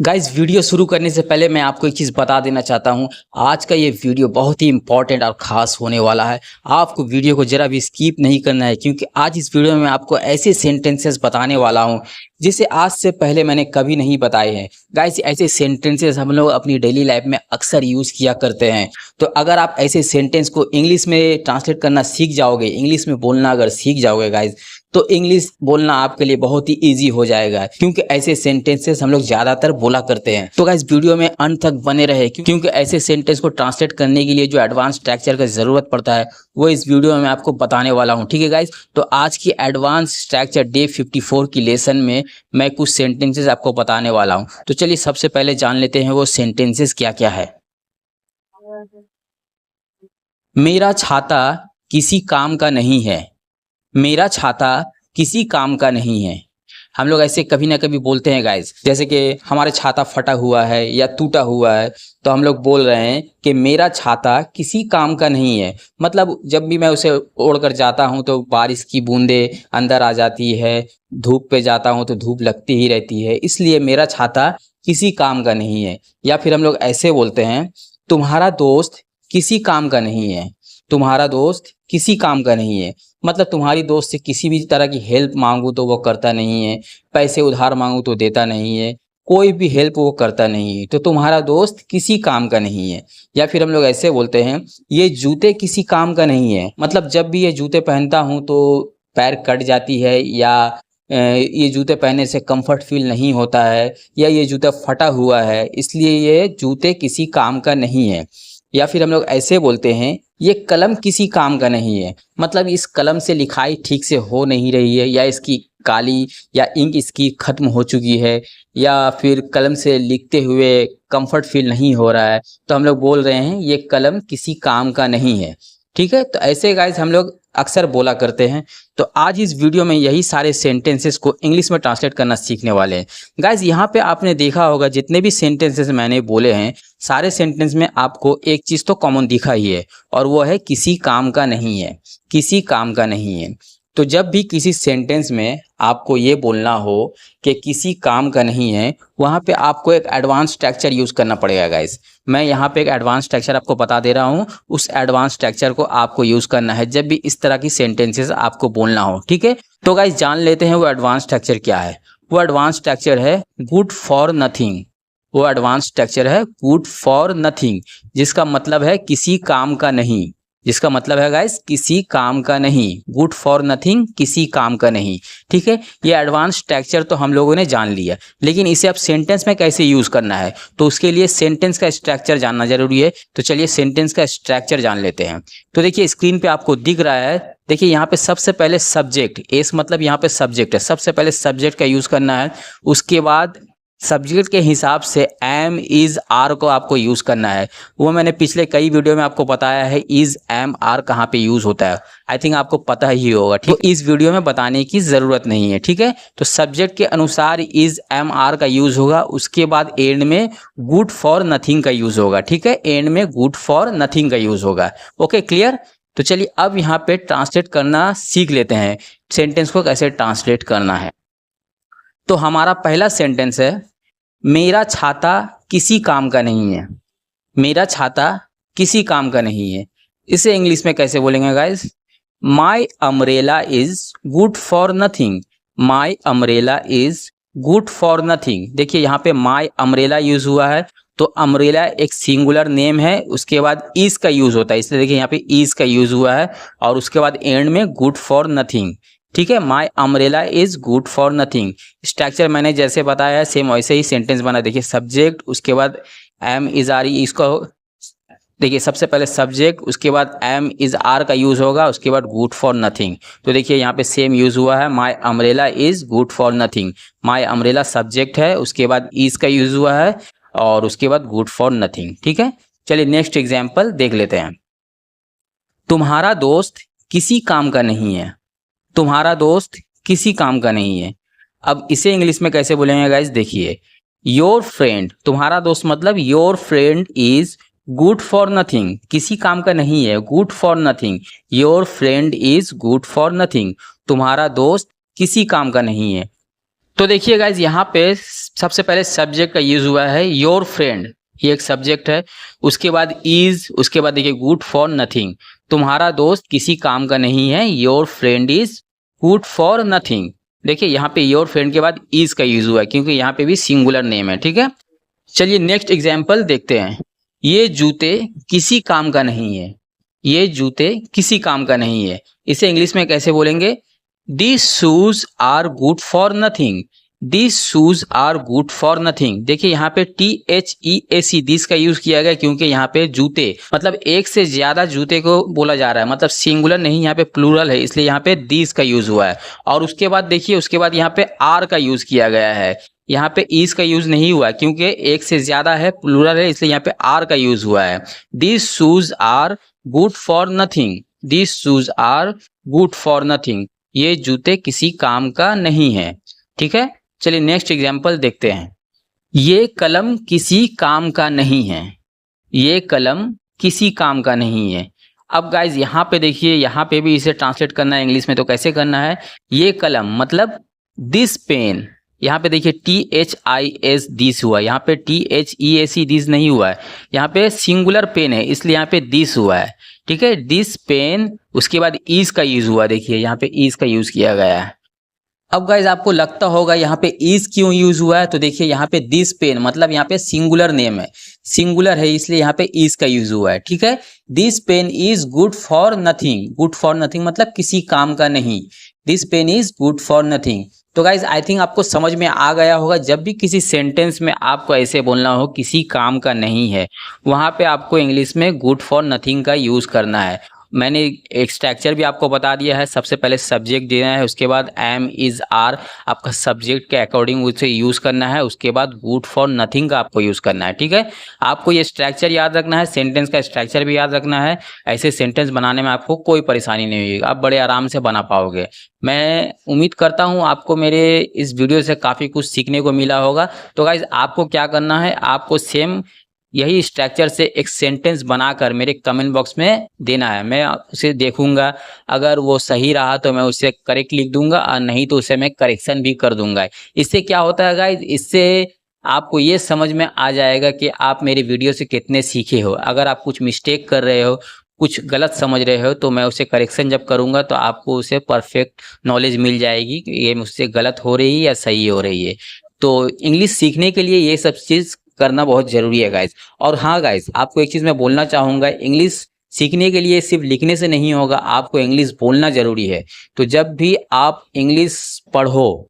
Guys video शुरू करने से पहले मैं आपको एक चीज़ बता देना चाहता हूँ। आज का ये वीडियो बहुत ही इंपॉर्टेंट और ख़ास होने वाला है। आपको वीडियो को ज़रा भी स्किप नहीं करना है, क्योंकि आज इस वीडियो में आपको ऐसे सेंटेंसेस बताने वाला हूँ जिसे आज से पहले मैंने कभी नहीं बताए हैं। गाइज ऐसे सेंटेंसेस हम लोग अपनी डेली लाइफ में अक्सर यूज़ किया करते हैं। तो अगर आप ऐसे सेंटेंस को इंग्लिश में ट्रांसलेट करना सीख जाओगे, इंग्लिश में बोलना अगर सीख जाओगे गाइज, तो इंग्लिश बोलना आपके लिए बहुत ही इजी हो जाएगा, क्योंकि ऐसे सेंटेंसेस हम लोग ज़्यादातर बोला करते हैं। तो गाइस वीडियो में अंत तक बने रहे, क्योंकि ऐसे सेंटेंस को ट्रांसलेट करने के लिए जो एडवांस स्ट्रक्चर का ज़रूरत पड़ता है वो इस वीडियो में मैं आपको बताने वाला हूँ। ठीक है गाइस, तो आज की एडवांस स्ट्रक्चर डे 54 की लेसन में मैं कुछ सेंटेंसेस आपको बताने वाला हूँ। तो चलिए सबसे पहले जान लेते हैं वो सेंटेंसेस क्या क्या है। मेरा छाता किसी काम का नहीं है। मेरा छाता किसी काम का नहीं है। हम लोग ऐसे कभी ना कभी बोलते हैं गाइस, जैसे कि हमारे छाता फटा हुआ है या टूटा हुआ है, तो हम लोग बोल रहे हैं कि मेरा छाता किसी काम का नहीं है। मतलब जब भी मैं उसे ओढ़कर जाता हूं तो बारिश की बूंदें अंदर आ जाती है, धूप पे जाता हूं तो धूप लगती ही रहती है, इसलिए मेरा छाता किसी काम का नहीं है। या फिर हम लोग ऐसे बोलते हैं, तुम्हारा दोस्त किसी काम का नहीं है। तुम्हारा दोस्त किसी काम का नहीं है, मतलब तुम्हारी दोस्त से किसी भी तरह की हेल्प मांगू तो वो करता नहीं है, पैसे उधार मांगू तो देता नहीं है, कोई भी हेल्प वो करता नहीं है, तो तुम्हारा दोस्त किसी काम का नहीं है। या फिर हम लोग ऐसे बोलते हैं, ये जूते किसी काम का नहीं है। मतलब जब भी ये जूते पहनता हूँ तो पैर कट जाती है, या ये जूते पहनने से कंफर्ट फील नहीं होता है, या ये जूता फटा हुआ है, इसलिए ये जूते किसी काम का नहीं है। या फिर हम लोग ऐसे बोलते हैं, ये कलम किसी काम का नहीं है। मतलब इस कलम से लिखाई ठीक से हो नहीं रही है, या इसकी काली या इंक इसकी खत्म हो चुकी है, या फिर कलम से लिखते हुए कंफर्ट फील नहीं हो रहा है, तो हम लोग बोल रहे हैं ये कलम किसी काम का नहीं है। ठीक है, तो ऐसे गाइस हम लोग अक्सर बोला करते हैं। तो आज इस वीडियो में यही सारे सेंटेंसेस को इंग्लिश में ट्रांसलेट करना सीखने वाले हैं। गाइस यहाँ पे आपने देखा होगा जितने भी सेंटेंसेस मैंने बोले हैं, सारे सेंटेंस में आपको एक चीज़ तो कॉमन दिखा ही है, और वो है किसी काम का नहीं है। किसी काम का नहीं है। तो जब भी किसी सेंटेंस में आपको ये बोलना हो कि किसी काम का नहीं है, वहाँ पे आपको एक एडवांस स्ट्रक्चर यूज़ करना पड़ेगा गाइस। मैं यहाँ पे एक एडवांस स्ट्रक्चर आपको बता दे रहा हूँ, उस एडवांस स्ट्रक्चर को आपको यूज़ करना है जब भी इस तरह की सेंटेंसेस आपको बोलना हो। ठीक है, तो गाइस जान लेते हैं वो एडवांस स्ट्रक्चर क्या है। वो एडवांस स्ट्रक्चर है गुड फॉर नथिंग। वो एडवांस स्ट्रक्चर है गुड फॉर नथिंग, जिसका मतलब है किसी काम का नहीं। जिसका मतलब है गाइस किसी काम का नहीं। गुड फॉर नथिंग, किसी काम का नहीं। ठीक है, ये एडवांस स्ट्रक्चर तो हम लोगों ने जान लिया, लेकिन इसे अब सेंटेंस में कैसे यूज करना है, तो उसके लिए सेंटेंस का स्ट्रक्चर जानना जरूरी है। तो चलिए सेंटेंस का स्ट्रक्चर जान लेते हैं। तो देखिए स्क्रीन पे आपको दिख रहा है, देखिए यहाँ पे सबसे पहले सब्जेक्ट, एस मतलब यहाँ पे सब्जेक्ट है, सबसे पहले सब्जेक्ट का यूज करना है। उसके बाद सब्जेक्ट के हिसाब से एम इज आर को आपको यूज करना है। वो मैंने पिछले कई वीडियो में आपको बताया है इज एम आर कहाँ पे यूज होता है, आई थिंक आपको पता ही होगा। ठीक, तो इस वीडियो में बताने की जरूरत नहीं है। ठीक है, तो सब्जेक्ट के अनुसार इज एम आर का यूज होगा। उसके बाद एंड में गुड फॉर नथिंग का यूज होगा। ठीक है, एंड में गुड फॉर नथिंग का यूज होगा। Okay clear. तो चलिए अब यहाँ पे ट्रांसलेट करना सीख लेते हैं, सेंटेंस को कैसे ट्रांसलेट करना है। तो हमारा पहला सेंटेंस है, मेरा छाता किसी काम का नहीं है। मेरा छाता किसी काम का नहीं है। इसे इंग्लिश में कैसे बोलेंगे guys? My umbrella is good for nothing. My umbrella is good for nothing. देखिए यहाँ पे माई अम्ब्रेला यूज हुआ है, तो अम्ब्रेला एक सिंगुलर नेम है, उसके बाद इज का यूज होता है, इसलिए देखिए यहाँ पे इज का यूज हुआ है, और उसके बाद एंड में गुड फॉर नथिंग। ठीक है, माई umbrella is good for nothing. Structure मैंने जैसे बताया है सेम वैसे ही सेंटेंस बना। देखिए सब्जेक्ट, उसके बाद एम इज आर, इसको देखिए सबसे पहले सब्जेक्ट, उसके बाद एम इज आर का यूज होगा, उसके बाद गुड फॉर नथिंग। तो देखिए यहाँ पे सेम यूज हुआ है, माई umbrella is good for nothing. My umbrella subject है, उसके बाद इज का यूज हुआ है, और उसके बाद गुड फॉर नथिंग। ठीक है, चलिए नेक्स्ट एग्जाम्पल देख लेते हैं। तुम्हारा दोस्त किसी काम का नहीं है। तुम्हारा दोस्त किसी काम का नहीं है। अब इसे इंग्लिश में कैसे बोलेंगे गाइस? देखिए, योर फ्रेंड, तुम्हारा दोस्त मतलब your friend is good for nothing. किसी काम का नहीं है, good for nothing. Your friend is good for nothing. तुम्हारा दोस्त किसी काम का नहीं है। तो देखिए गाइज यहाँ पे सबसे पहले सब्जेक्ट का यूज हुआ है योर फ्रेंड, ये एक सब्जेक्ट है। उसके बाद इज, उसके बाद देखिए गुड फॉर नथिंग, तुम्हारा दोस्त किसी काम का नहीं है, your friend is good for nothing. देखिए यहाँ पे योर फ्रेंड के बाद इज का यूज हुआ है क्योंकि यहाँ पे भी सिंगुलर नेम है, ठीक है। चलिए नेक्स्ट एग्जाम्पल देखते हैं। ये जूते किसी काम का नहीं है, ये जूते किसी काम का नहीं है, इसे इंग्लिश में कैसे बोलेंगे? These shoes are good for nothing. These shoes are good for nothing. देखिए यहाँ पे THEAC दिस का यूज किया गया क्योंकि यहाँ पे जूते मतलब एक से ज्यादा जूते को बोला जा रहा है, मतलब सिंगुलर नहीं, यहाँ पे प्लूरल है, इसलिए यहाँ पे दिस का यूज हुआ है। और उसके बाद देखिए उसके बाद यहाँ पे आर का यूज किया गया है, यहाँ पे इज का यूज नहीं हुआ क्योंकि एक से ज्यादा है, प्लूरल है, इसलिए यहाँ पे आर का यूज हुआ है। These shoes are good for nothing. These shoes are good for nothing. ये जूते किसी काम का नहीं है, ठीक है। चलिए नेक्स्ट एग्जाम्पल देखते हैं। ये कलम किसी काम का नहीं है, ये कलम किसी काम का नहीं है। अब गाइज यहाँ पे देखिए, यहाँ पे भी इसे ट्रांसलेट करना है इंग्लिश में, तो कैसे करना है? ये कलम मतलब दिस पेन, यहाँ पे देखिए THIS दिस हुआ, यहाँ पे THEAC दिस नहीं हुआ है, यहाँ पे सिंगुलर पेन है इसलिए यहाँ पे दिस हुआ है, ठीक है। दिस पेन, उसके बाद ईज का यूज हुआ, देखिए यहाँ पे ईज का यूज किया गया है। अब गाइज आपको लगता होगा यहाँ पे इज क्यों यूज हुआ है, तो देखिए यहाँ पे दिस पेन मतलब यहाँ पे सिंगुलर नेम है, सिंगुलर है इसलिए यहाँ पे इज का यूज हुआ है, ठीक है। This pen is good for nothing, good for nothing मतलब किसी काम का नहीं, this pen is good for nothing. तो गाइज आई थिंक आपको समझ में आ गया होगा, जब भी किसी सेंटेंस में आपको ऐसे बोलना हो किसी काम का नहीं है, वहां पे आपको इंग्लिश में गुड फॉर नथिंग का यूज करना है। मैंने एक स्ट्रक्चर भी आपको बता दिया है, सबसे पहले सब्जेक्ट देना है, उसके बाद एम इज आर आपका सब्जेक्ट के अकॉर्डिंग उसे यूज़ करना है, उसके बाद गुड फॉर नथिंग का आपको यूज़ करना है, ठीक है। आपको ये स्ट्रक्चर याद रखना है, सेंटेंस का स्ट्रक्चर भी याद रखना है, ऐसे सेंटेंस बनाने में आपको कोई परेशानी नहीं होगी, आप बड़े आराम से बना पाओगे। मैं उम्मीद करता हूँ आपको मेरे इस वीडियो से काफ़ी कुछ सीखने को मिला होगा। तो गाइज आपको क्या करना है, आपको सेम यही स्ट्रक्चर से एक सेंटेंस बनाकर मेरे कमेंट बॉक्स में देना है, मैं उसे देखूंगा, अगर वो सही रहा तो मैं उसे करेक्ट लिख दूंगा और नहीं तो उसे मैं करेक्शन भी कर दूंगा। इससे क्या होता है गाइज, इससे आपको ये समझ में आ जाएगा कि आप मेरे वीडियो से कितने सीखे हो। अगर आप कुछ मिस्टेक कर रहे हो, कुछ गलत समझ रहे हो, तो मैं उसे करेक्शन जब करूंगा तो आपको उसे परफेक्ट नॉलेज मिल जाएगी कि ये मुझसे गलत हो रही है या सही हो रही है। तो इंग्लिश सीखने के लिए ये सब चीज़ करना बहुत ज़रूरी है गाइज। और हाँ गाइज, आपको एक चीज़ मैं बोलना चाहूँगा, इंग्लिश सीखने के लिए सिर्फ लिखने से नहीं होगा, आपको इंग्लिश बोलना ज़रूरी है। तो जब भी आप इंग्लिश पढ़ो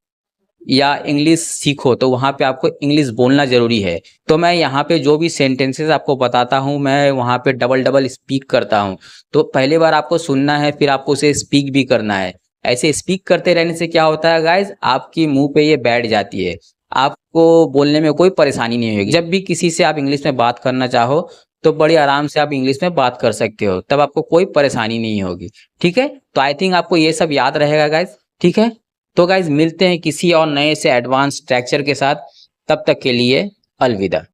या इंग्लिश सीखो तो वहाँ पे आपको इंग्लिश बोलना ज़रूरी है। तो मैं यहाँ पे जो भी सेंटेंसेस आपको बताता हूँ, मैं वहाँ पे डबल डबल स्पीक करता हूँ। तो पहले बार आपको सुनना है, फिर आपको उसे स्पीक भी करना है। ऐसे स्पीक करते रहने से क्या होता है गाइज, आपकी मुंह पे ये बैठ जाती है, आपको बोलने में कोई परेशानी नहीं होगी। जब भी किसी से आप इंग्लिश में बात करना चाहो तो बड़ी आराम से आप इंग्लिश में बात कर सकते हो, तब आपको कोई परेशानी नहीं होगी, ठीक है। तो आई थिंक आपको ये सब याद रहेगा गाइज, ठीक है। तो गाइज मिलते हैं किसी और नए से एडवांस स्ट्रक्चर के साथ, तब तक के लिए अलविदा।